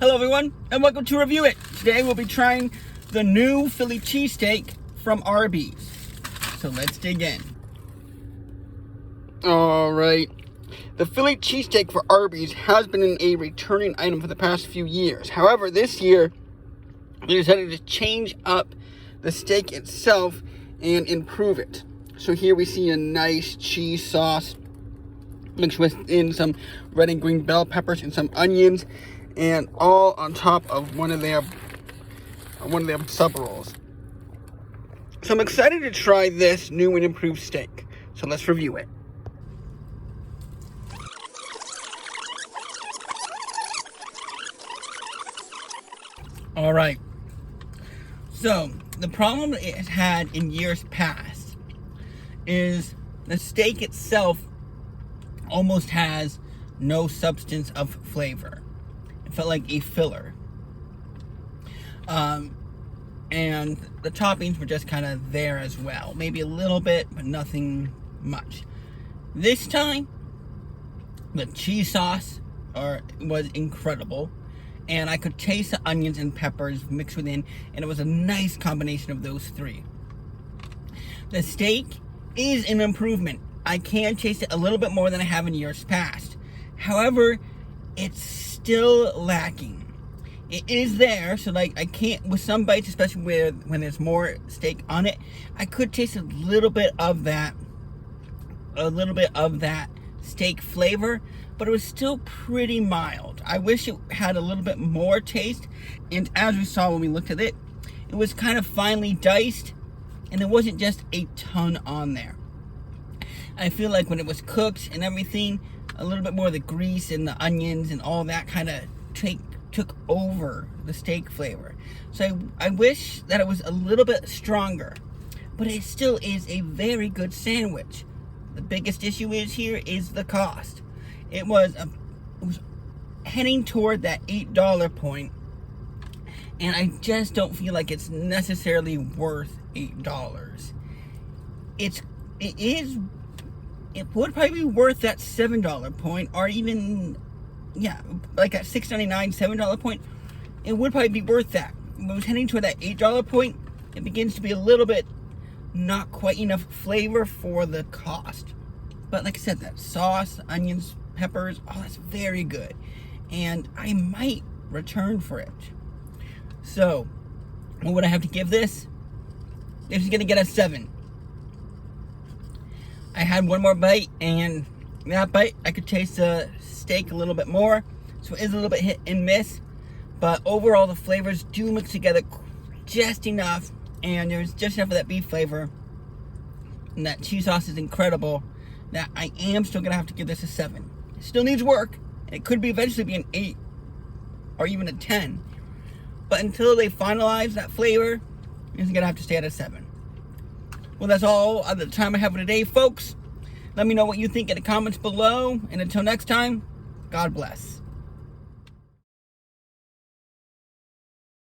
Hello everyone, and welcome to Review It. Today we'll be trying the new Philly Cheesesteak from Arby's. So let's dig in. Alright, the Philly Cheesesteak for Arby's has been a returning item for the past few years. However, this year, they decided to change up the steak itself and improve it. So here we see a nice cheese sauce mixed with some red and green bell peppers and some onions, and all on top of one of their sub rolls. So I'm excited to try this new and improved steak. So let's review it. All right. So the problem it had in years past is the steak itself almost has no substance of flavor. It felt like a filler. And the toppings were just kind of there as well. Maybe a little bit, but nothing much. This time, the cheese sauce was incredible. And I could taste the onions and peppers mixed within, and it was a nice combination of those three. The steak is an improvement. I can taste it a little bit more than I have in years past. However, it's still lacking. It is there, so like I can't, with some bites, especially when there's more steak on it, I could taste a little bit of that steak flavor, but it was still pretty mild. I wish it had a little bit more taste, and as we saw when we looked at it, it was kind of finely diced, and there wasn't just a ton on there. I feel like when it was cooked and everything, a little bit more of the grease and the onions and all that kind of took over the steak flavor. So I wish that it was a little bit stronger, but it still is a very good sandwich. The biggest issue is the cost. It was heading toward that $8 point, and I just don't feel like it's necessarily worth $8. It would probably be worth that $7 point, or even, like at $6.99, $7 point. It would probably be worth that. When it was heading toward that $8 point, it begins to be a little bit not quite enough flavor for the cost. But like I said, that sauce, onions, peppers, that's very good. And I might return for it. So, what would I have to give this? This is going to get a 7. I had one more bite, and that bite, I could taste the steak a little bit more. So it is a little bit hit and miss. But overall, the flavors do mix together just enough. And there's just enough of that beef flavor. And that cheese sauce is incredible, that I am still going to have to give this a 7. It still needs work. It could eventually be an 8 or even a 10. But until they finalize that flavor, it's going to have to stay at a 7. Well, that's all of the time I have for today, folks. Let me know what you think in the comments below. And until next time, God bless.